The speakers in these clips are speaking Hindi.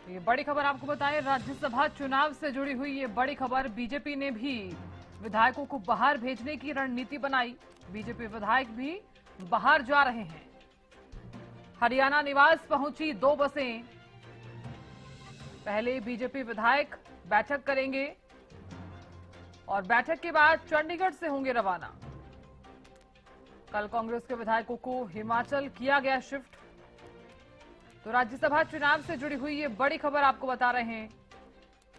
ये बड़ी खबर आपको बताएं, राज्यसभा चुनाव से जुड़ी हुई ये बड़ी खबर। बीजेपी ने भी विधायकों को बाहर भेजने की रणनीति बनाई। बीजेपी विधायक भी बाहर जा रहे हैं। हरियाणा निवास पहुंची 2 बसें। पहले बीजेपी विधायक बैठक करेंगे और बैठक के बाद चंडीगढ़ से होंगे रवाना। कल कांग्रेस के विधायकों को हिमाचल किया गया शिफ्ट। तो राज्यसभा चुनाव से जुड़ी हुई ये बड़ी खबर आपको बता रहे हैं।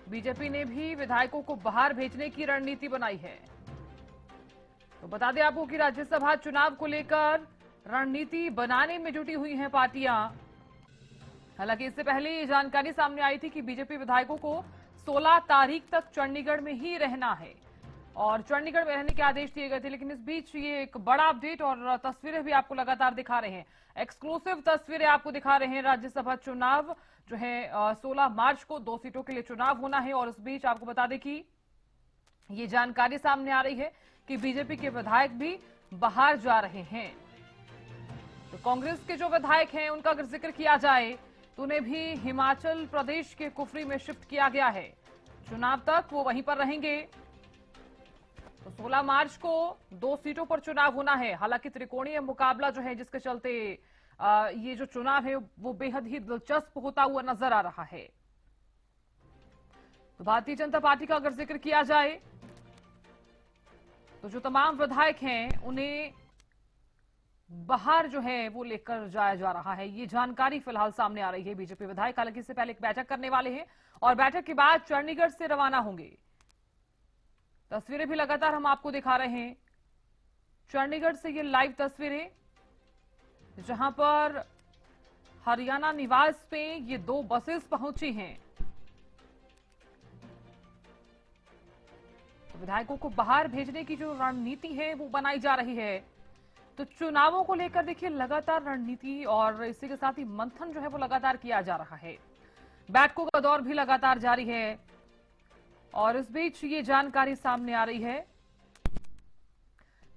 बीजेपी ने भी विधायकों को बाहर भेजने की रणनीति बनाई है। तो बता दें आपको कि राज्यसभा चुनाव को लेकर रणनीति बनाने में जुटी हुई हैं पार्टियां। हालांकि इससे पहले ये जानकारी सामने आई थी कि बीजेपी विधायकों को 16 तारीख तक चंडीगढ़ में ही रहना है और चंडीगढ़ में रहने के आदेश दिए गए थे। लेकिन इस बीच ये एक बड़ा अपडेट और तस्वीरें भी आपको लगातार दिखा रहे हैं। एक्सक्लूसिव तस्वीरें आपको दिखा रहे हैं। राज्यसभा चुनाव जो है 16 मार्च को 2 सीटों के लिए चुनाव होना है और इस बीच आपको बता दें कि ये जानकारी सामने आ रही है कि बीजेपी के विधायक भी बाहर जा रहे हैं। तो कांग्रेस के जो विधायक हैं उनका अगर जिक्र किया जाए तो उन्हें भी हिमाचल प्रदेश के कुफरी में शिफ्ट किया गया है। चुनाव तक वो वहीं पर रहेंगे। तो 16 मार्च को 2 सीटों पर चुनाव होना है। हालांकि त्रिकोणीय मुकाबला जो है जिसके चलते ये जो चुनाव है वो बेहद ही दिलचस्प होता हुआ नजर आ रहा है। तो भारतीय जनता पार्टी का अगर जिक्र किया जाए तो जो तमाम विधायक हैं उन्हें बाहर जो है वो लेकर जाया जा रहा है। ये जानकारी फिलहाल सामने आ रही है। बीजेपी विधायक हालांकि इससे पहले एक बैठक करने वाले हैं और बैठक के बाद चंडीगढ़ से रवाना होंगे। तस्वीरें भी लगातार हम आपको दिखा रहे हैं। चंडीगढ़ से ये लाइव तस्वीरें जहां पर हरियाणा निवास पे ये 2 बसेस पहुंची हैं। तो विधायकों को बाहर भेजने की जो रणनीति है वो बनाई जा रही है। तो चुनावों को लेकर देखिए लगातार रणनीति और इसी के साथ ही मंथन जो है वो लगातार किया जा रहा है। बैठकों का दौर भी लगातार जारी है और इस बीच ये जानकारी सामने आ रही है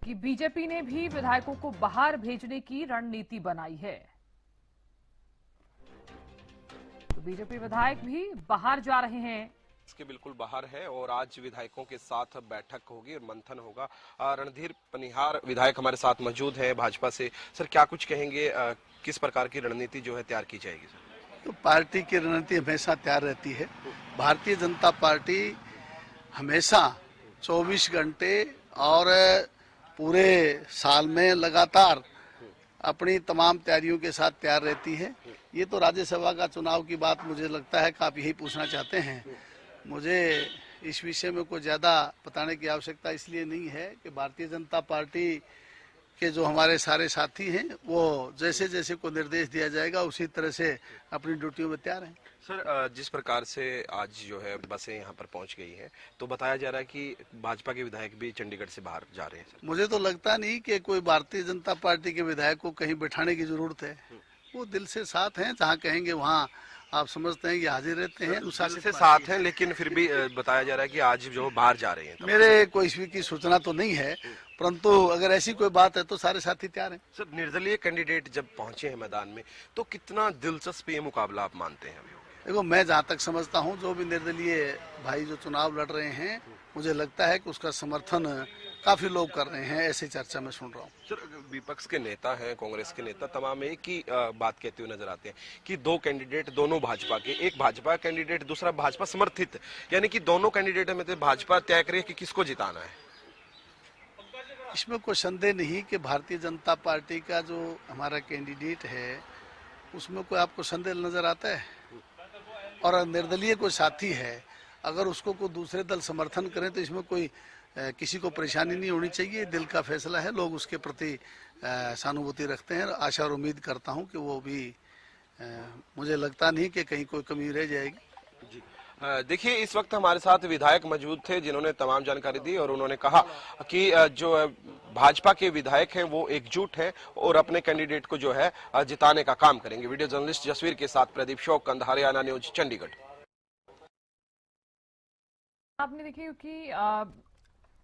कि बीजेपी ने भी विधायकों को बाहर भेजने की रणनीति बनाई है। तो बीजेपी विधायक भी बाहर जा रहे हैं। इसके बिल्कुल बाहर है और आज विधायकों के साथ बैठक होगी और मंथन होगा। रणधीर पनिहार विधायक हमारे साथ मौजूद है भाजपा से। सर क्या कुछ कहेंगे, किस प्रकार की रणनीति जो है तैयार की जाएगी? सर तो पार्टी की रणनीति हमेशा तैयार रहती है। भारतीय जनता पार्टी हमेशा 24 घंटे और पूरे साल में लगातार अपनी तमाम तैयारियों के साथ तैयार रहती है। ये तो राज्यसभा का चुनाव की बात मुझे लगता है कि आप यही पूछना चाहते हैं। मुझे इस विषय में कोई ज़्यादा बताने की आवश्यकता इसलिए नहीं है कि भारतीय जनता पार्टी के जो हमारे सारे साथी हैं वो जैसे जैसे को निर्देश दिया जाएगा उसी तरह से अपनी ड्यूटियों में तैयार हैं। सर जिस प्रकार से आज जो है बसें यहाँ पर पहुँच गई हैं तो बताया जा रहा है कि भाजपा के विधायक भी चंडीगढ़ से बाहर जा रहे हैं। सर मुझे तो लगता नहीं कि कोई भारतीय जनता पार्टी के विधायक को कहीं बैठाने की जरूरत है। वो दिल से साथ हैं, जहाँ कहेंगे वहाँ आप समझते हैं कि हाजिर रहते हैं। अनुशासित से साथ हैं लेकिन फिर भी बताया जा रहा है कि आज जो बाहर जा रहे हैं। मेरे को इसकी की सूचना तो नहीं है, परंतु अगर ऐसी कोई बात है तो सारे साथी तैयार हैं। सर निर्दलीय कैंडिडेट जब पहुंचे हैं मैदान में तो कितना दिलचस्प ये मुकाबला आप मानते हैं? देखो, मैं जहाँ तक समझता हूँ जो भी निर्दलीय भाई जो चुनाव लड़ रहे हैं मुझे लगता है कि उसका समर्थन काफी लोग कर रहे हैं, ऐसी चर्चा में सुन रहा हूँ। सर विपक्ष के नेता हैं, कांग्रेस के नेता तमाम एक ही बात कहते हुए नजर आते हैं कि 2 कैंडिडेट दोनों भाजपा के, एक भाजपा कैंडिडेट दूसरा भाजपा समर्थित, यानी कि दोनों कैंडिडेट में भाजपा तय करे कि किसको जिताना है। इसमें कोई संदेह नहीं कि भारतीय जनता पार्टी का जो हमारा कैंडिडेट है उसमें कोई आपको संदेह नजर आता है? और निर्दलीय कोई साथी है अगर उसको कोई दूसरे दल समर्थन करें तो इसमें कोई किसी को परेशानी नहीं होनी चाहिए। दिल का फैसला है, लोग उसके प्रति सहानुभूति रखते हैं। आशा और उम्मीद करता हूं कि वो भी मुझे लगता नहीं कि कहीं कोई कमी रह जाएगी। जी देखिए, इस वक्त हमारे साथ विधायक मौजूद थे जिन्होंने तमाम जानकारी दी और उन्होंने कहा कि जो भाजपा के विधायक हैं वो एकजुट हैं और अपने कैंडिडेट को जो है जिताने का काम करेंगे। वीडियो जर्नलिस्ट जसवीर के साथ प्रदीप शोकंद, हरियाणा न्यूज, चंडीगढ़। आपने देखिए कि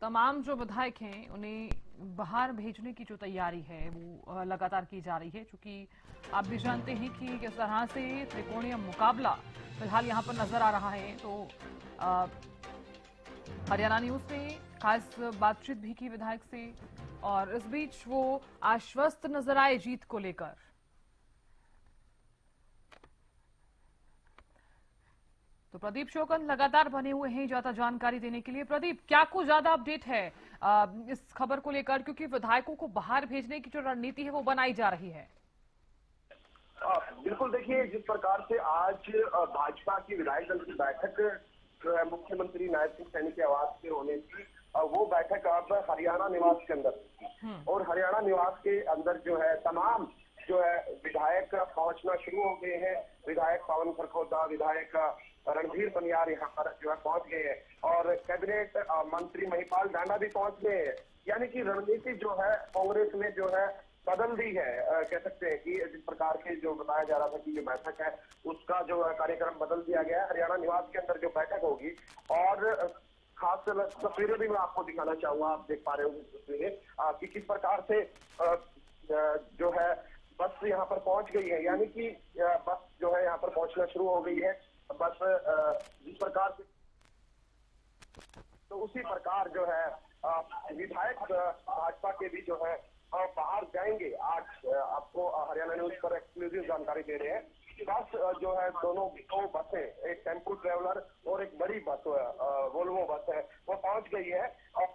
तमाम जो विधायक हैं उन्हें बाहर भेजने की जो तैयारी है वो लगातार की जा रही है, क्योंकि आप भी जानते हैं कि किस तरह से त्रिकोणीय मुकाबला फिलहाल यहाँ पर नजर आ रहा है। तो हरियाणा न्यूज ने खास बातचीत भी की विधायक से और इस बीच वो आश्वस्त नजर आए जीत को लेकर। तो प्रदीप शोकन लगातार बने हुए हैं ज्यादा जानकारी देने के लिए। प्रदीप, क्या कुछ ज्यादा अपडेट है इस खबर को लेकर, क्योंकि विधायकों को बाहर भेजने की जो रणनीति है वो बनाई जा रही है। बिल्कुल, देखिए जिस प्रकार से आज भाजपा की विधायक दल की बैठक जो है मुख्यमंत्री नायब सिंह सैनी के आवास से होने थी, वो बैठक अब हरियाणा निवास के अंदर थी और हरियाणा निवास के अंदर जो है तमाम जो है विधायक पहुंचना शुरू हो गए हैं। विधायक पवन खरखोदा, विधायक रणधीर बनियार यहाँ पर जो है पहुंच गए हैं और कैबिनेट मंत्री महिपाल डांडा भी पहुंच गए हैं। यानी कि रणनीति जो है कांग्रेस ने जो है बदल दी है। कह सकते हैं कि जिस प्रकार के जो बताया जा रहा था कि ये बैठक है उसका जो कार्यक्रम बदल दिया गया है। हरियाणा निवास के अंदर जो बैठक होगी और खास तस्वीरें भी मैं आपको दिखाना चाहूंगा। आप देख पा रहे हो तस्वीरें कि किस प्रकार से जो है बस यहाँ पर पहुंच गई है। यानी कि बस जो है यहाँ पर पहुंचना शुरू हो गई है। बस जिस प्रकार से तो उसी प्रकार जो है विधायक भाजपा के भी जो है बाहर जाएंगे। आज आपको हरियाणा न्यूज पर एक्सक्लूसिव जानकारी दे रहे हैं। बस जो है दो बसें, एक टेम्पो ट्रेवलर और एक बड़ी बस वोल्वो बस है, वो पहुंच गई है। और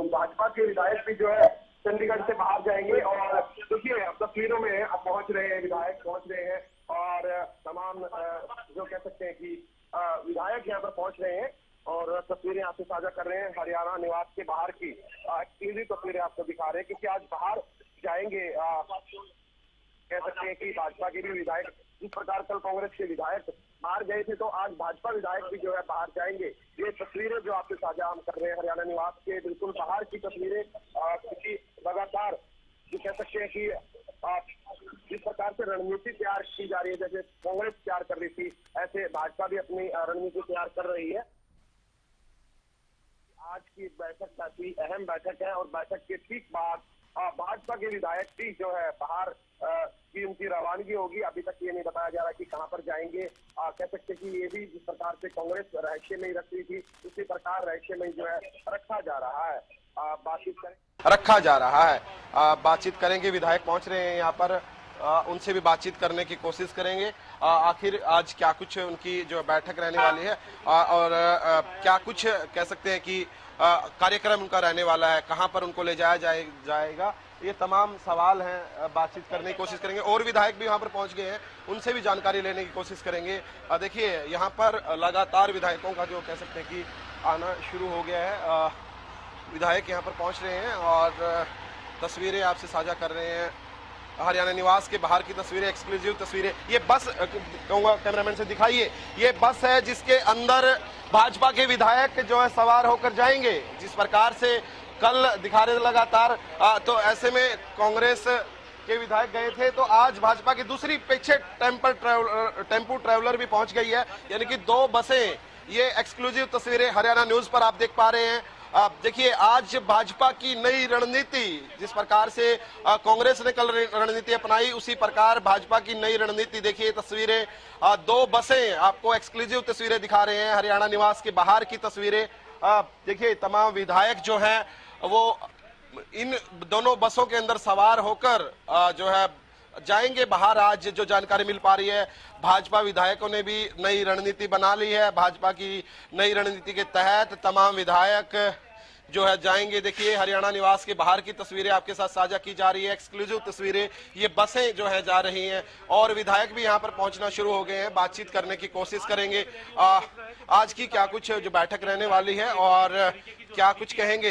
भाजपा के विधायक भी जो है चंडीगढ़ से बाहर जाएंगे और देखिए तस्वीरों में अब पहुंच रहे हैं, विधायक पहुंच रहे हैं और तमाम जो कह सकते हैं कि विधायक यहाँ पर पहुंच रहे हैं और तस्वीरें आपसे साझा कर रहे हैं हरियाणा निवास के बाहर की एक्सक्लूसिव तस्वीरें आपको दिखा रहे हैं क्योंकि आज बाहर जाएंगे। कह सकते हैं कि भाजपा के भी विधायक, जिस प्रकार कल कांग्रेस के विधायक बाहर गए थे, तो आज भाजपा विधायक भी जो है बाहर जाएंगे। ये तस्वीरें जो आपसे साझा हम कर रहे हैं हरियाणा निवास के बिल्कुल बाहर की तस्वीरें, क्योंकि लगातार जो कह सकते हैं कि जिस प्रकार से रणनीति तैयार की जा रही है, जैसे कांग्रेस तैयार कर रही थी, ऐसे भाजपा भी अपनी रणनीति तैयार कर रही है। आज की बैठक काफी अहम बैठक है और बैठक के ठीक बाद भाजपा के विधायक भी जो है बाहर की उनकी रवानगी होगी। अभी तक ये नहीं बताया जा रहा कि कहां पर जाएंगे। कह सकते कि ये भी जिस प्रकार से कांग्रेस रहस्य में ही रखती थी, उसी प्रकार रहस्य में जो है रखा जा रहा है। बातचीत करेंगे। विधायक पहुंच रहे हैं यहाँ पर, उनसे भी बातचीत करने की कोशिश करेंगे। आखिर आज क्या कुछ उनकी जो बैठक रहने वाली है और क्या कुछ कह सकते हैं कि कार्यक्रम उनका रहने वाला है, कहां पर उनको ले जाया जाएगा, ये तमाम सवाल हैं। बातचीत करने की कोशिश करेंगे और विधायक भी वहां पर पहुंच गए हैं, उनसे भी जानकारी लेने की कोशिश करेंगे। देखिए यहाँ पर लगातार विधायकों का जो कह सकते हैं कि आना शुरू हो गया है। विधायक यहाँ पर पहुंच रहे हैं और तस्वीरें आपसे साझा कर रहे हैं। हरियाणा निवास के बाहर की तस्वीरें, एक्सक्लूसिव तस्वीरें। ये बस कहूँगा कैमरामैन से दिखाइए, ये बस है जिसके अंदर भाजपा के विधायक जो है सवार होकर जाएंगे। जिस प्रकार से कल दिखा रहे लगातार, तो ऐसे में कांग्रेस के विधायक गए थे, तो आज भाजपा की दूसरी पीछे टेम्पो ट्रेवलर भी पहुंच गई है। यानी कि दो बसें, ये एक्सक्लूसिव तस्वीरें हरियाणा न्यूज पर आप देख पा रहे हैं। आप देखिए आज भाजपा की नई रणनीति, जिस प्रकार से कांग्रेस ने कल रणनीति अपनाई, उसी प्रकार भाजपा की नई रणनीति। देखिए तस्वीरें, दो बसें आपको एक्सक्लूसिव तस्वीरें दिखा रहे हैं हरियाणा निवास के बाहर की तस्वीरें। देखिए तमाम विधायक जो हैं वो इन दोनों बसों के अंदर सवार होकर जो है जाएंगे बाहर। आज जो जानकारी मिल पा रही है, भाजपा विधायकों ने भी नई रणनीति बना ली है। भाजपा की नई रणनीति के तहत तमाम विधायक जो है जाएंगे। देखिए हरियाणा निवास के बाहर की तस्वीरें आपके साथ साझा की जा रही है, एक्सक्लूसिव तस्वीरें। ये बसें जो है जा रही हैं और विधायक भी यहाँ पर पहुंचना शुरू हो गए हैं। बातचीत करने की कोशिश करेंगे आज की क्या कुछ जो बैठक रहने वाली है और क्या कुछ कहेंगे।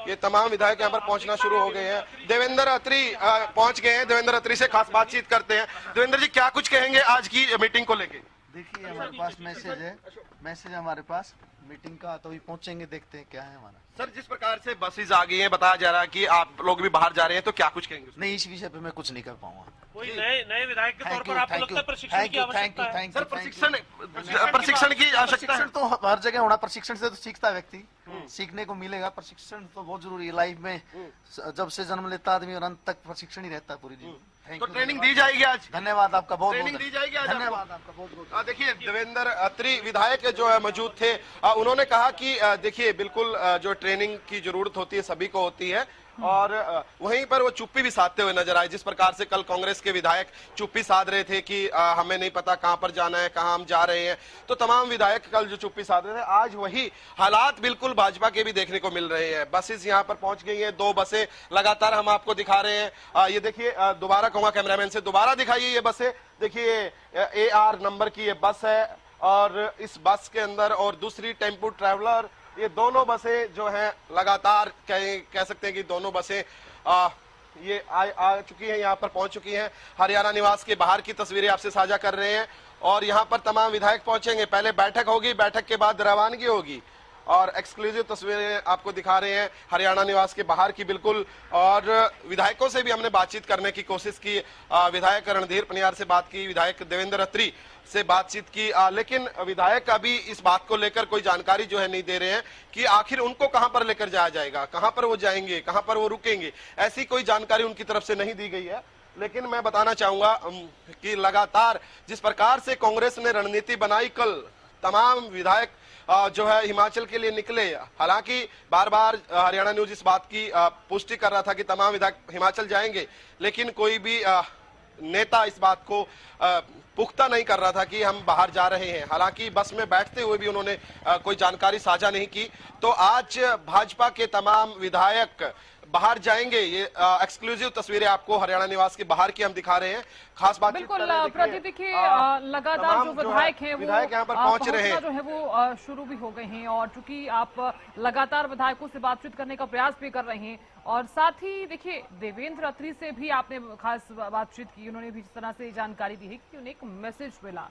ये तमाम विधायक यहाँ पर पहुंचना शुरू हो गए हैं। देवेंद्र अत्री पहुंच गए हैं, देवेंद्र अत्री से खास बातचीत करते हैं। देवेंद्र जी, क्या कुछ कहेंगे आज की मीटिंग को लेके? देखिए हमारे पास मैसेज है हमारे पास मीटिंग का, तो अभी पहुंचेंगे, देखते हैं क्या है हमारा। सर, जिस प्रकार से बसेस आ गई हैं, बताया जा रहा है कि आप लोग भी बाहर जा रहे हैं, तो क्या कुछ कहेंगे? नहीं, इस विषय पे मैं कुछ नहीं कर पाऊंगा। कोई नए विधायक के तौर पर आपको लगता है प्रशिक्षण की आवश्यकता है? सर, प्रशिक्षण की आवश्यकता है तो हर जगह होना। प्रशिक्षण से तो सीखता है व्यक्ति, सीखने को मिलेगा। प्रशिक्षण तो बहुत जरूरी है लाइफ में। जब से जन्म लेता आदमी और अंत तक प्रशिक्षण ही रहता है पूरी जीवन। तो ट्रेनिंग दी जाएगी आज? धन्यवाद आपका बहुत ट्रेनिंग दी जाएगी आज? धन्यवाद आपका बहुत बहुत। देखिए देवेंद्र अत्री विधायक जो है मौजूद थे, उन्होंने कहा कि देखिए बिल्कुल जो ट्रेनिंग की जरूरत होती है सभी को होती है, और वहीं पर वो चुप्पी भी साधते हुए नजर आए। जिस प्रकार से कल कांग्रेस के विधायक चुप्पी साध रहे थे कि हमें नहीं पता कहां पर जाना है, कहां हम जा रहे हैं, तो तमाम विधायक कल जो चुप्पी साध रहे थे, आज वही हालात बिल्कुल भाजपा के भी देखने को मिल रहे हैं। बसेस यहां पर पहुंच गई हैं, 2 बसें लगातार हम आपको दिखा रहे हैं। ये देखिए, दोबारा कहूंगा कैमरामैन से दोबारा दिखाइए ये बसें। देखिए AR नंबर की ये बस है, और इस बस के अंदर और दूसरी टेम्पो ट्रैवलर, ये दोनों बसें जो हैं लगातार कह सकते हैं कि दोनों बसें ये आ चुकी हैं, यहाँ पर पहुंच चुकी हैं। हरियाणा निवास के बाहर की तस्वीरें आपसे साझा कर रहे हैं, और यहाँ पर तमाम विधायक पहुंचेंगे। पहले बैठक होगी, बैठक के बाद रवानगी होगी, और एक्सक्लूसिव तस्वीरें आपको दिखा रहे हैं हरियाणा निवास के बाहर की बिल्कुल। और विधायकों से भी हमने बातचीत करने की कोशिश की, विधायक रणधीर पनियार से बात की, विधायक देवेंद्र अत्री से बातचीत की, लेकिन विधायक अभी इस बात को लेकर कोई जानकारी जो है नहीं दे रहे हैं कि आखिर उनको कहां पर लेकर जाया जाएगा, कहां पर वो जाएंगे, कहां पर वो रुकेंगे, ऐसी कोई जानकारी उनकी तरफ से नहीं दी गई है। लेकिन मैं बताना चाहूंगा कि लगातार जिस प्रकार से कांग्रेस ने रणनीति बनाई, कल तमाम विधायक जो है हिमाचल के लिए निकले। हालांकि बार बार हरियाणा न्यूज इस बात की पुष्टि कर रहा था कि तमाम विधायक हिमाचल जाएंगे, लेकिन कोई भी नेता इस बात को पुख्ता नहीं कर रहा था कि हम बाहर जा रहे हैं। हालांकि बस में बैठते हुए भी उन्होंने कोई जानकारी साझा नहीं की। तो आज भाजपा के तमाम विधायक बाहर जाएंगे। ये एक्सक्लूसिव तस्वीरें आपको हरियाणा निवास के बाहर की हम दिखा रहे हैं। खास बात बिल्कुल प्रदीप, देखिए लगातार जो विधायक हैं वो यहाँ पर पहुंच रहे हैं, जो है वो शुरू भी हो गए हैं, और चूंकि आप लगातार विधायकों से बातचीत करने का प्रयास भी कर रहे हैं, और साथ ही देखिए देवेंद्र अत्री से भी आपने खास बातचीत की। उन्होंने भी जिस तरह से जानकारी दी है कि उन्हें एक मैसेज मिला,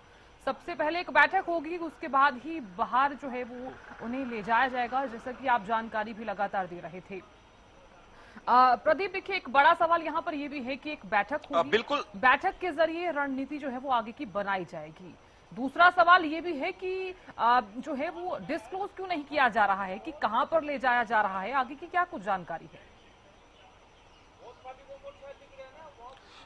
सबसे पहले एक बैठक होगी, उसके बाद ही बाहर जो है वो उन्हें ले जाया जाएगा, जैसा कि आप जानकारी भी लगातार दे रहे थे। प्रदीप, देखिए एक बड़ा सवाल यहाँ पर यह भी है कि एक बैठक होगी, बिल्कुल बैठक के जरिए रणनीति जो है वो आगे की बनाई जाएगी। दूसरा सवाल ये भी है कि जो है वो डिस्क्लोज क्यों नहीं किया जा रहा है कि कहां पर ले जाया जा रहा है, आगे की क्या कुछ जानकारी है?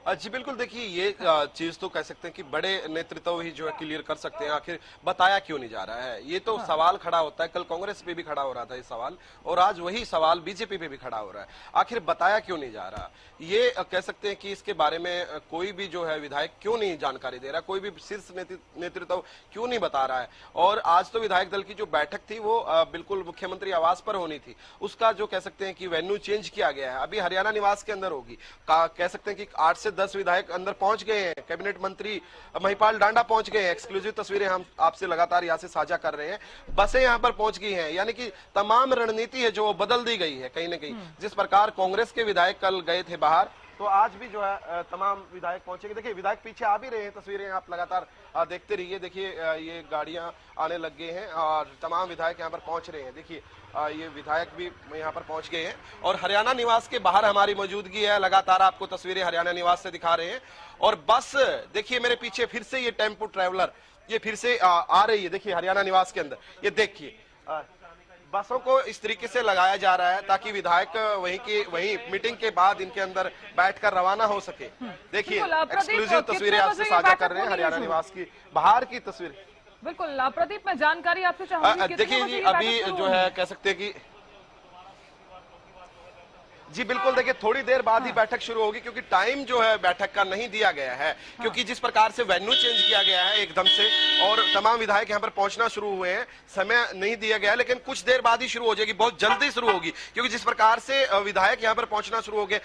जी बिल्कुल, देखिए ये चीज तो कह सकते हैं कि बड़े नेतृत्व ही जो है क्लियर कर सकते हैं आखिर बताया क्यों नहीं जा रहा है। ये तो सवाल खड़ा होता है, कल कांग्रेस पे भी खड़ा हो रहा था ये सवाल, और आज वही सवाल बीजेपी पे भी खड़ा हो रहा है, आखिर बताया क्यों नहीं जा रहा। ये कह सकते हैं कि इसके बारे में कोई भी जो है विधायक क्यों नहीं जानकारी दे रहा, कोई भी शीर्ष नेतृत्व क्यों नहीं बता रहा है। और आज तो विधायक दल की जो बैठक थी वो बिल्कुल मुख्यमंत्री आवास पर होनी थी, उसका जो कह सकते हैं कि वेन्यू चेंज किया गया है, अभी हरियाणा निवास के अंदर होगी। कह सकते हैं कि 8 से 10 विधायक अंदर पहुंच गए हैं, कैबिनेट मंत्री महिपाल डांडा पहुंच गए हैं। एक्सक्लूसिव तस्वीरें हम आपसे लगातार यहां से साझा कर रहे हैं, बसें यहां पर पहुंच गई हैं, यानी कि तमाम रणनीति है जो बदल दी गई है कहीं ना कहीं। जिस प्रकार कांग्रेस के विधायक कल गए थे बाहर, तो आज भी जो है तमाम विधायक पहुंचेंगे। देखिए विधायक पीछे आ भी रहे हैं, तस्वीरें आप लगातार देखते रहिए। देखिए ये गाड़ियां आने लग गए हैं और तमाम विधायक यहां पर पहुंच रहे हैं। देखिए ये विधायक भी यहां पर पहुंच गए हैं, और हरियाणा निवास के बाहर हमारी मौजूदगी है। लगातार आपको तस्वीरें हरियाणा निवास से दिखा रहे हैं। और बस देखिए मेरे पीछे फिर से ये टेम्पो ट्रैवलर ये फिर से आ रही है। देखिए हरियाणा निवास के अंदर ये देखिए बसों को इस तरीके से लगाया जा रहा है ताकि विधायक वहीं मीटिंग के बाद इनके अंदर बैठकर रवाना हो सके। देखिए एक्सक्लूसिव तस्वीरें आपसे साझा कर रहे हैं हरियाणा निवास की बाहर की तस्वीर। बिल्कुल प्रदीप, मैं जानकारी आपसे चाहूंगी। देखिए जी अभी जो है कह सकते हैं कि जी बिल्कुल, देखिए थोड़ी देर बाद ही बैठक शुरू होगी, क्योंकि टाइम जो है बैठक का नहीं दिया गया है, क्योंकि जिस प्रकार से वेन्यू चेंज किया गया है एकदम से, और तमाम विधायक यहां पर पहुंचना शुरू हुए हैं, समय नहीं दिया गया, लेकिन कुछ देर बाद ही शुरू हो जाएगी, बहुत जल्दी शुरू होगी। क्योंकि जिस प्रकार से विधायक यहां पर पहुंचना शुरू हो गए,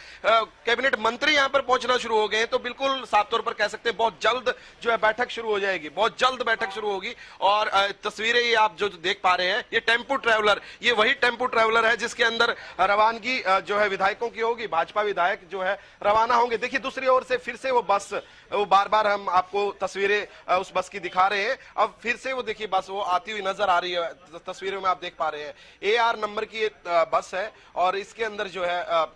कैबिनेट मंत्री यहां पर पहुंचना शुरू हो गए, तो बिल्कुल साफ तौर पर कह सकते हैं बहुत जल्द जो है बैठक शुरू हो जाएगी, बहुत जल्द बैठक शुरू होगी। और तस्वीरें ये आप जो देख पा रहे हैं, ये टेम्पो ट्रैवलर, ये वही टेम्पो ट्रैवलर है जिसके अंदर रवानगी जो है विधायकों की होगी, भाजपा विधायक जो है रवाना होंगे। देखिए दूसरी ओर से फिर से वो बस, वो बार बार हम आपको तस्वीरें उस बस की दिखा रहे हैं, अब फिर से वो देखिए बस वो आती हुई नजर आ रही है, तस्वीरों में आप देख पा रहे हैं। AR नंबर की बस है, और इसके अंदर जो है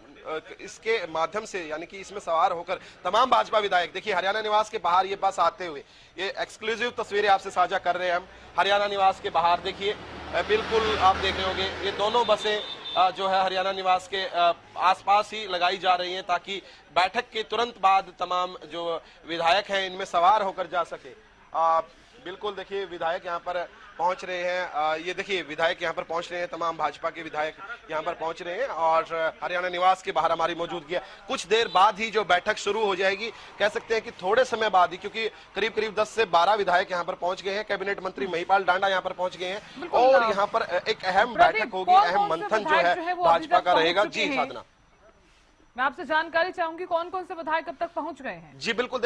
इसके माध्यम से यानी कि इसमें सवार होकर तमाम भाजपा विधायक, देखिए हरियाणा निवास के बाहर ये बस आते हुए, ये एक्सक्लूसिव तस्वीरें आपसे साझा कर रहे हैं हम हरियाणा निवास के बाहर। देखिए बिल्कुल आप देख रहे होंगे ये दोनों बसें जो है हरियाणा निवास के आसपास ही लगाई जा रही हैं ताकि बैठक के तुरंत बाद तमाम जो विधायक हैं इनमें सवार होकर जा सके। बिल्कुल देखिए विधायक यहाँ पर पहुंच रहे हैं। ये देखिए विधायक यहाँ पर पहुंच रहे हैं, तमाम भाजपा के विधायक यहाँ पर पहुंच रहे हैं और हरियाणा निवास के बाहर हमारी मौजूदगी है। कुछ देर बाद ही जो बैठक शुरू हो जाएगी, कह सकते हैं कि थोड़े समय बाद ही, क्योंकि करीब करीब 10 से 12 विधायक यहाँ पर पहुंच गए हैं। कैबिनेट मंत्री महिपाल डांडा यहाँ पर पहुंच गए हैं और यहाँ पर एक अहम बैठक होगी, अहम मंथन जो है भाजपा का रहेगा। जी साधना, मैं आपसे जानकारी चाहूंगी कौन कौन से विधायक अब तक पहुंच गए हैं? जी बिल्कुल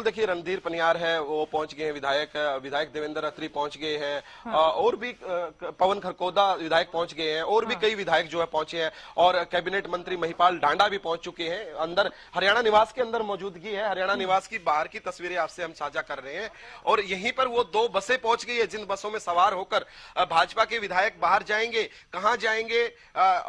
देखिए रणधीर पनियार है, वो पहुंच गए हैं। विधायक देवेंद्र अत्री पहुंच गए हैं। हाँ। और भी पवन खरकोदा विधायक पहुंच गए हैं और भी कई विधायक जो है पहुंचे हैं और कैबिनेट मंत्री महिपाल डांडा भी पहुंच चुके हैं। अंदर हरियाणा निवास के अंदर मौजूदगी है। हरियाणा निवास की बाहर की तस्वीरें आपसे हम साझा कर रहे हैं और यहीं पर वो 2 बसें पहुंच गई है जिन बसों में सवार होकर भाजपा के विधायक बाहर जाएंगे। कहां जाएंगे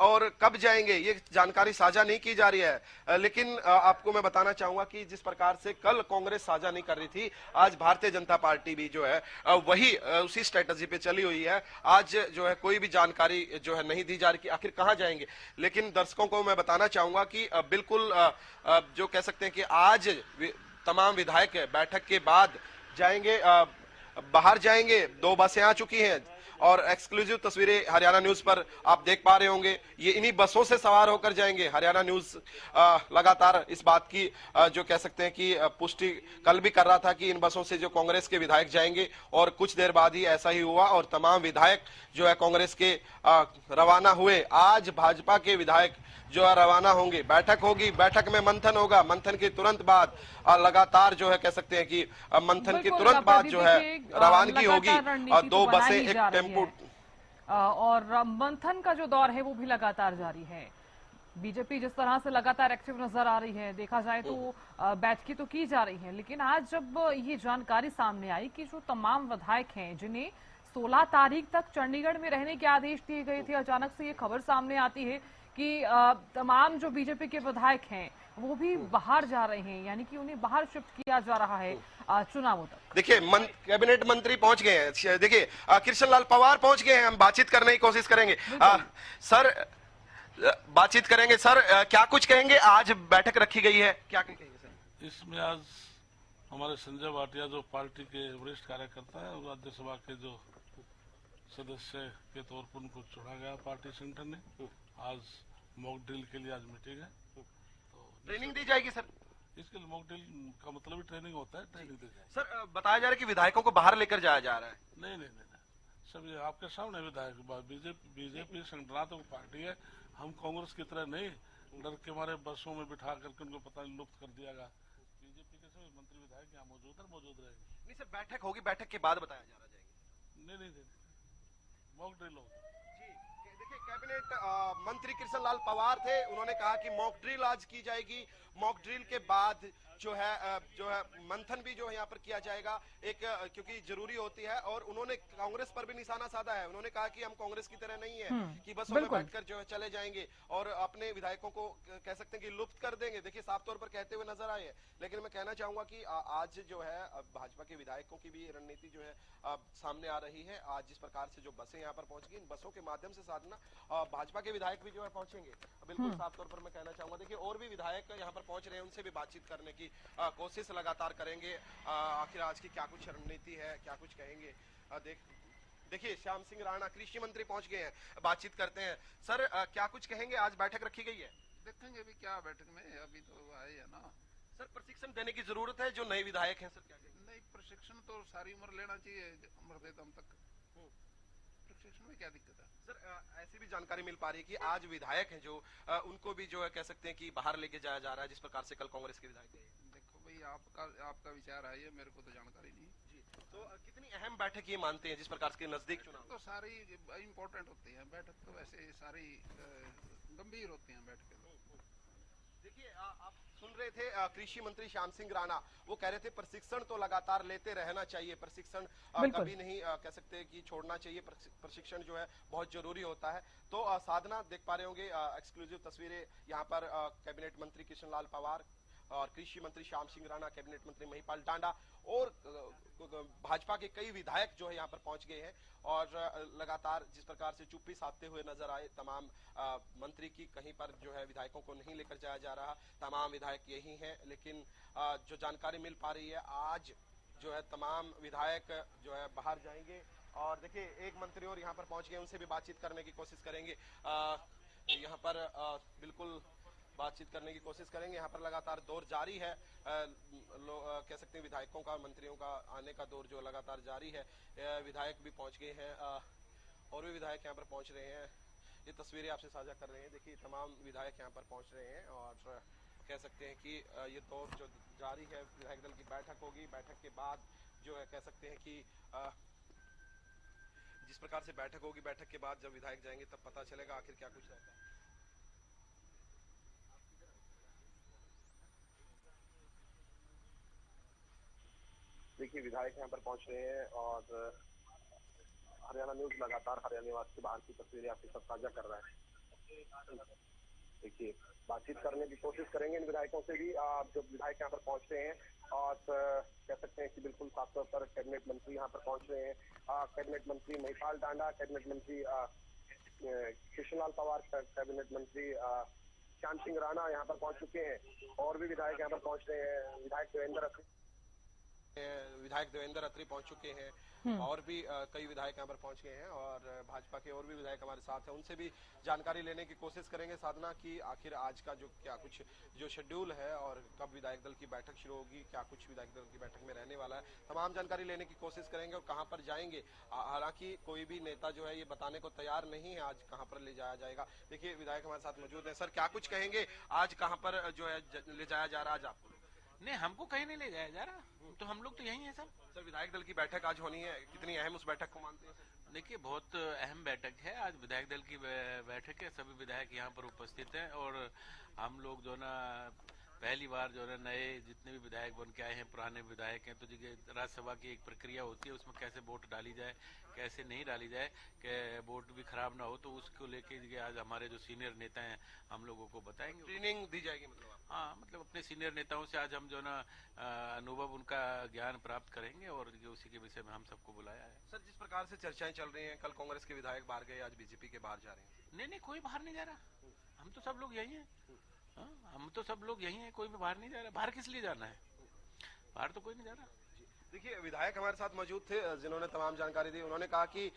और कब जाएंगे ये जानकारी साझा नहीं की जा रही है, लेकिन आपको मैं बताना चाहूंगा कि जिस प्रकार से कल कांग्रेस साझा नहीं कर रही थी, आज भारतीय जनता पार्टी भी जो है वही उसी स्ट्रेटजी पे चली हुई है। आज जो है कोई भी जानकारी जो है नहीं दी जा रही कि आखिर कहां जाएंगे, लेकिन दर्शकों को मैं बताना चाहूंगा कि बिल्कुल जो कह सकते हैं कि आज तमाम विधायक बैठक के बाद जाएंगे, बाहर जाएंगे। 2 बसें आ चुकी हैं और एक्सक्लूसिव तस्वीरें हरियाणा न्यूज पर आप देख पा रहे होंगे। ये इन्हीं बसों से सवार होकर जाएंगे। हरियाणा न्यूज लगातार इस बात की जो कह सकते हैं कि पुष्टि कल भी कर रहा था कि इन बसों से जो कांग्रेस के विधायक जाएंगे और कुछ देर बाद ही ऐसा ही हुआ और तमाम विधायक जो है कांग्रेस के रवाना हुए। आज भाजपा के विधायक जो है रवाना होंगे। बैठक होगी, बैठक में मंथन होगा। मंथन के तुरंत बाद लगातार जो है कह सकते हैं कि मंथन के तुरंत बाद जो है रवानगी होगी। 2 बसें, एक टेम्पो और मंथन का जो दौर है वो भी लगातार जारी है। बीजेपी जिस तरह से लगातार एक्टिव नजर आ रही है, देखा जाए तो बैठकें तो की जा रही हैं, लेकिन आज जब ये जानकारी सामने आई कि जो तमाम विधायक हैं जिन्हें 16 तारीख तक चंडीगढ़ में रहने के आदेश दिए गए थे, अचानक से ये खबर सामने आती है कि तमाम जो बीजेपी के विधायक हैं वो भी बाहर जा रहे हैं, यानी कि उन्हें बाहर शिफ्ट किया जा रहा है चुनावों तक। देखिए कैबिनेट मंत्री पहुंच गए हैं। देखिए कृष्ण लाल पवार पहुंच गए हैं। हम बातचीत करने की कोशिश करेंगे। सर बातचीत करेंगे। सर क्या कुछ कहेंगे, आज बैठक रखी गई है, क्या कहेंगे सर? इसमें आज हमारे संजय भाटिया जो पार्टी के वरिष्ठ कार्यकर्ता है और राज्यसभा के जो सदस्य के तौर पर उनको चुना गया पार्टी संगठन ने। आज मॉक ड्रिल के लिए आज मीटिंग है, तो ट्रेनिंग दी जाएगी सर। इसके लिए मॉक ड्रिल का मतलब ही ट्रेनिंग होता है, ट्रेनिंग दी जाएगी। सर बताया जा रहा है कि विधायकों को बाहर लेकर जाया जा रहा है। नहीं, सब ये आपके सामने विधायक बीजेपी संगठनात्मक पार्टी है। हम कांग्रेस की तरह नहीं डर के हमारे बसों में बिठा करके उनको पता नहीं लुप्त कर दिया गया। बीजेपी के सभी मंत्री विधायक यहाँ मौजूद रहेंगे। नहीं सर, बैठक होगी, बैठक के बाद बताया जा रहा जाएगा। नहीं, मॉक ड्रिल होगा। देखिए कैबिनेट मंत्री कृष्ण लाल पवार थे, उन्होंने कहा कि मॉक ड्रिल आज की जाएगी। मॉक ड्रिल के बाद जो है मंथन भी जो है यहाँ पर किया जाएगा, एक क्योंकि जरूरी होती है। और उन्होंने कांग्रेस पर भी निशाना साधा है। उन्होंने कहा कि हम कांग्रेस की तरह नहीं है कि बसों में बैठकर जो है चले जाएंगे और अपने विधायकों को कह सकते हैं कि लुप्त कर देंगे। देखिए साफ तौर पर कहते हुए नजर आए हैं। लेकिन मैं कहना चाहूंगा कि आज जो है भाजपा के विधायकों की भी रणनीति जो है सामने आ रही है। आज जिस प्रकार से जो बसें यहाँ पर पहुंच गई, इन बसों के माध्यम से साधना भाजपा के विधायक भी जो है पहुंचेंगे। बिल्कुल साफ तौर पर मैं कहना चाहूंगा। देखिए और भी विधायक यहाँ पर पहुंच रहे हैं, उनसे भी बातचीत करने की कोशिश लगातार करेंगे। आखिर आज की क्या कुछ रणनीति है, क्या कुछ कहेंगे। देखिए श्याम सिंह राणा कृषि मंत्री पहुंच गए हैं, बातचीत करते हैं। सर क्या कुछ कहेंगे, आज बैठक रखी गई है? देखेंगे अभी क्या बैठक में, अभी तो आए है ना। सर प्रशिक्षण देने की जरूरत है जो नए विधायक हैं, सर क्या कहेंगे? नहीं, प्रशिक्षण तो सारी उम्र लेना चाहिए, मरते दम तक। प्रशिक्षण में क्या दिक्कत है? सर ऐसी भी जानकारी मिल पा रही है कि आज विधायक हैं जो उनको भी जो है कह सकते हैं कि बाहर लेके जाया जा रहा है, जिस प्रकार से कल कांग्रेस के विधायक गए। देखो भाई, आपका विचार है, ये मेरे को तो जानकारी नहीं जी। तो कितनी अहम बैठक ये मानते हैं जिस प्रकार के नजदीक चुनाव? तो सारी इम्पोर्टेंट होती है बैठक, तो वैसे सारी गंभीर होती है बैठकें। देखिए आप सुन रहे थे कृषि मंत्री श्याम सिंह राणा, वो कह रहे थे प्रशिक्षण तो लगातार लेते रहना चाहिए, प्रशिक्षण कभी नहीं कह सकते कि छोड़ना चाहिए। प्रशिक्षण जो है बहुत जरूरी होता है। तो साधना देख पा रहे होंगे एक्सक्लूसिव तस्वीरें यहाँ पर कैबिनेट मंत्री कृष्ण लाल पवार और कृषि मंत्री श्याम सिंह राणा, कैबिनेट मंत्री महिपाल टांडा और भाजपा के कई विधायक जो है यहाँ पर पहुंच गए हैं। और लगातार जिस प्रकार से चुप्पी साधते हुए नजर आए तमाम मंत्री की, कहीं पर जो है विधायकों को नहीं लेकर जाया जा रहा, तमाम विधायक यही हैं। लेकिन जो जानकारी मिल पा रही है, आज जो है तमाम विधायक जो है बाहर जाएंगे। और देखिए एक मंत्री और यहाँ पर पहुंच गए, उनसे भी बातचीत करने की कोशिश करेंगे। यहाँ पर बिल्कुल बातचीत करने की कोशिश करेंगे। यहाँ पर लगातार दौर जारी है, कह सकते हैं विधायकों का, मंत्रियों का आने का दौर जो लगातार जारी है। विधायक भी पहुंच गए हैं और भी विधायक यहाँ पर पहुंच रहे हैं। ये तस्वीरें आपसे साझा कर रहे हैं। देखिए तमाम विधायक यहाँ पर पहुंच रहे हैं और कह सकते हैं कि ये दौर जो जारी है, विधायक दल की बैठक होगी। बैठक के बाद जो है कह सकते हैं कि जिस प्रकार से बैठक होगी, बैठक के बाद जब विधायक जाएंगे तब पता चलेगा आखिर क्या कुछ रहता है। देखिए विधायक यहाँ पर पहुंच रहे हैं और हरियाणा न्यूज लगातार हरियाणा निवास के बाहर की तस्वीरें आपके साथ साझा कर रहा है। देखिए बातचीत करने की कोशिश करेंगे इन विधायकों से भी। जब विधायक यहाँ पर पहुंच रहे हैं और कह सकते हैं कि बिल्कुल साफ तौर पर कैबिनेट मंत्री यहाँ पर पहुंच रहे हैं। कैबिनेट मंत्री महिपाल टांडा, कैबिनेट मंत्री कृष्णलाल पंवार, कैबिनेट मंत्री श्याम सिंह राणा यहाँ पर पहुंच चुके हैं और भी विधायक यहाँ पर पहुंच रहे हैं। विधायक देवेंद्र अत्री पहुंच चुके हैं और भी कई विधायक यहाँ पर पहुंच गए हैं और भाजपा के और भी विधायक हमारे साथ हैं। उनसे भी जानकारी लेने की कोशिश करेंगे साधना की आखिर आज का जो क्या कुछ जो शेड्यूल है और कब विधायक दल की बैठक शुरू होगी, क्या कुछ विधायक दल की बैठक में रहने वाला है, तमाम जानकारी लेने की कोशिश करेंगे और कहां पर जाएंगे। हालांकि कोई भी नेता जो है ये बताने को तैयार नहीं है आज कहां पर ले जाया जाएगा। देखिए विधायक हमारे साथ मौजूद है। सर क्या कुछ कहेंगे, आज कहां पर जो है ले जाया जा रहा है आज आपको? नहीं, हमको कहीं नहीं ले जाया जा रहा, तो हम लोग तो यही हैं सब। सर विधायक दल की बैठक आज होनी है, कितनी अहम उस बैठक को मानते हैं? देखिए बहुत अहम बैठक है आज, विधायक दल की बैठक है। सभी विधायक यहाँ पर उपस्थित हैं और हम लोग जो ना पहली बार जो है नए जितने भी विधायक बन के आए हैं, पुराने विधायक हैं, तो राज्यसभा की एक प्रक्रिया होती है, उसमें कैसे वोट डाली जाए, कैसे नहीं डाली जाए, कि वोट भी खराब ना हो, तो उसको लेके आज हमारे जो सीनियर नेता हैं हम लोगों को बताएंगे। ट्रेनिंग दी जाएगी मतलब? हाँ, मतलब अपने सीनियर नेताओं से आज हम जो ना अनुभव उनका ज्ञान प्राप्त करेंगे और उसी के विषय में हम सबको बुलाया है। सर जिस प्रकार से चर्चाएं चल रही हैं, कल कांग्रेस के विधायक बाहर गए, आज बीजेपी के बाहर जा रहे हैं। नहीं, कोई बाहर नहीं जा रहा, हम तो सब लोग यही हैं। हम तो सब लोग यही हैं, कोई भी बाहर नहीं जा रहा। बाहर किस लिए जाना है, बाहर तो कोई नहीं जा रहा। देखिए विधायक हमारे साथ मौजूद थे जिन्होंने तमाम जानकारी दी। उन्होंने कहा कि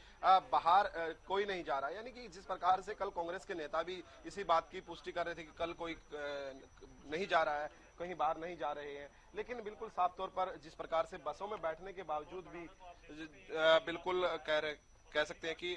बाहर कोई नहीं जा रहा, यानी कि जिस प्रकार से कल कांग्रेस के नेता भी इसी बात की पुष्टि कर रहे थे कि कल कोई नहीं जा रहा है, कहीं बाहर नहीं जा रहे हैं। लेकिन बिल्कुल साफ तौर पर जिस प्रकार से बसों में बैठने के बावजूद भी बिल्कुल कह सकते हैं कि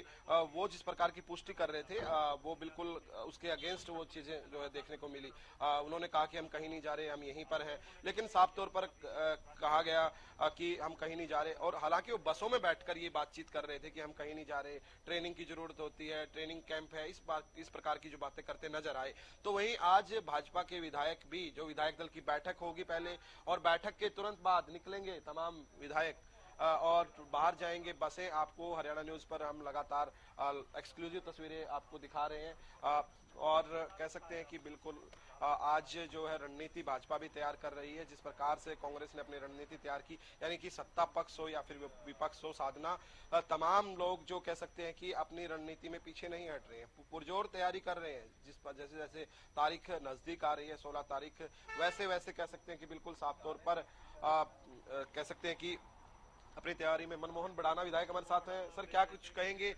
वो जिस प्रकार की पुष्टि कर रहे थे वो बिल्कुल उसके अगेंस्ट वो चीजें जो है देखने को मिली। उन्होंने कहा कि हम कहीं नहीं जा रहे, हम यहीं पर हैं, लेकिन साफ तौर पर कहा गया कि हम कहीं नहीं जा रहे। और हालांकि वो बसों में बैठकर ये बातचीत कर रहे थे कि हम कहीं नहीं जा रहे, ट्रेनिंग की जरूरत होती है, ट्रेनिंग कैंप है, इस प्रकार की जो बातें करते नजर आए। तो वहीं आज भाजपा के विधायक भी, जो विधायक दल की बैठक होगी पहले और बैठक के तुरंत बाद निकलेंगे तमाम विधायक और बाहर जाएंगे। बसें आपको हरियाणा न्यूज पर हम लगातार एक्सक्लूसिव तस्वीरें आपको दिखा रहे हैं और कह सकते हैं कि बिल्कुल आज जो है रणनीति भाजपा भी तैयार कर रही है। जिस प्रकार से कांग्रेस ने अपनी रणनीति तैयार की, यानी कि सत्ता पक्ष हो या फिर विपक्ष हो, साधना तमाम लोग जो कह सकते हैं कि अपनी रणनीति में पीछे नहीं हट रहे हैं, पुरजोर तैयारी कर रहे हैं। जिस पर जैसे जैसे तारीख नजदीक आ रही है 16 तारीख, वैसे वैसे कह सकते हैं कि बिल्कुल साफ तौर पर कह सकते हैं कि अपनी तैयारी में मनमोहन बढ़ाना विधायक हमारे साथ हैं। सर क्या कुछ कहेंगे,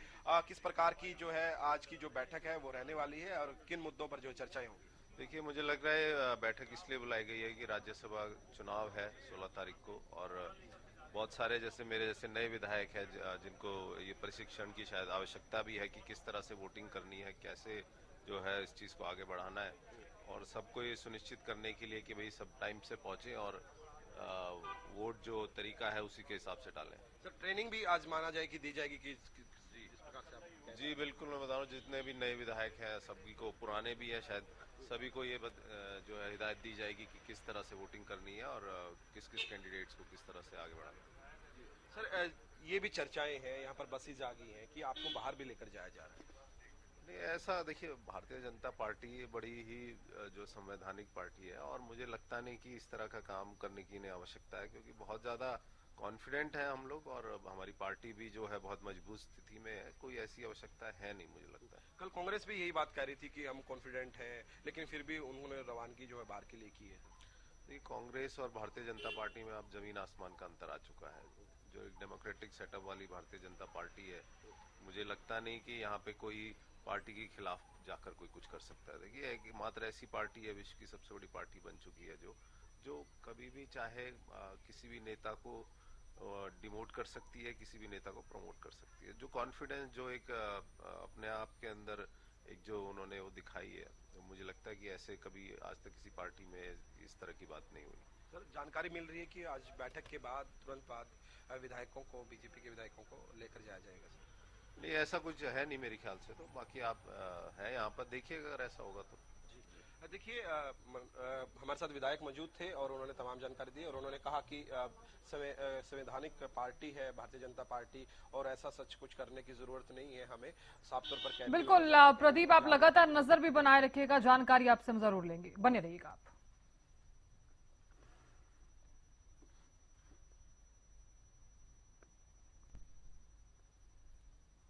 किस प्रकार की जो है आज की जो बैठक है वो रहने वाली है और किन मुद्दों पर जो चर्चाएं होंगी? देखिए मुझे लग रहा है बैठक इसलिए बुलाई गई है कि राज्यसभा चुनाव है 16 तारीख को और बहुत सारे जैसे मेरे जैसे नए विधायक हैं जिनको ये प्रशिक्षण की शायद आवश्यकता भी है कि किस तरह से वोटिंग करनी है, कैसे जो है इस चीज़ को आगे बढ़ाना है और सबको ये सुनिश्चित करने के लिए कि भाई सब टाइम से पहुंचे और वोट जो तरीका है उसी के हिसाब से डालें। सर ट्रेनिंग भी आज माना जाए कि दी जाएगी कि इस प्रकार से आप? जी बिल्कुल, मैं बता रहा हूँ जितने भी नए विधायक हैं सभी को, पुराने भी हैं शायद, सभी को ये जो है हिदायत दी जाएगी कि किस तरह से वोटिंग करनी है और किस किस कैंडिडेट्स को किस तरह से आगे बढ़ाना है। सर ये भी चर्चाएं हैं, यहाँ पर बसेज आ गई हैं कि आपको बाहर भी लेकर जाया जा रहा है। नहीं, ऐसा देखिए, भारतीय जनता पार्टी बड़ी ही जो संवैधानिक पार्टी है और मुझे लगता नहीं कि इस तरह का काम करने की इन्हें आवश्यकता है, क्योंकि बहुत ज्यादा कॉन्फिडेंट है हम लोग और हमारी पार्टी भी जो है बहुत मजबूत स्थिति में है। कोई ऐसी आवश्यकता है नहीं, मुझे लगता है। कल कांग्रेस भी यही बात कह रही थी कि हम कॉन्फिडेंट हैं, लेकिन फिर भी उन्होंने रवानगी जो है बाहर के लिए की है। ये कांग्रेस और भारतीय जनता पार्टी में अब जमीन आसमान का अंतर आ चुका है। जो एक डेमोक्रेटिक सेटअप वाली भारतीय जनता पार्टी है, मुझे लगता नहीं कि यहाँ पे कोई पार्टी के खिलाफ जाकर कोई कुछ कर सकता है। देखिए, एक मात्र ऐसी पार्टी है, विश्व की सबसे बड़ी पार्टी बन चुकी है, जो कभी भी चाहे किसी भी नेता को डिमोट कर सकती है, किसी भी नेता को प्रमोट कर सकती है। जो कॉन्फिडेंस, जो एक अपने आप के अंदर एक जो उन्होंने वो दिखाई है, तो मुझे लगता है कि ऐसे कभी आज तक किसी पार्टी में इस तरह की बात नहीं हुई। सर, जानकारी मिल रही है कि आज बैठक के बाद तुरंत बाद विधायकों को, बीजेपी के विधायकों को लेकर जाया जाएगा। सर, नहीं, ऐसा कुछ है नहीं मेरे ख्याल से। तो बाकी आप है यहाँ पर, देखिएगा अगर ऐसा होगा तो। देखिए, हमारे साथ विधायक मौजूद थे और उन्होंने तमाम जानकारी दी और उन्होंने कहा कि संवैधानिक पार्टी है भारतीय जनता पार्टी और ऐसा सच कुछ करने की जरूरत नहीं है, हमें साफ तौर पर। बिल्कुल प्रदीप, आप लगातार नजर भी बनाए रखिएगा, जानकारी आपसे हम जरूर लेंगे, बने रहिएगा आप।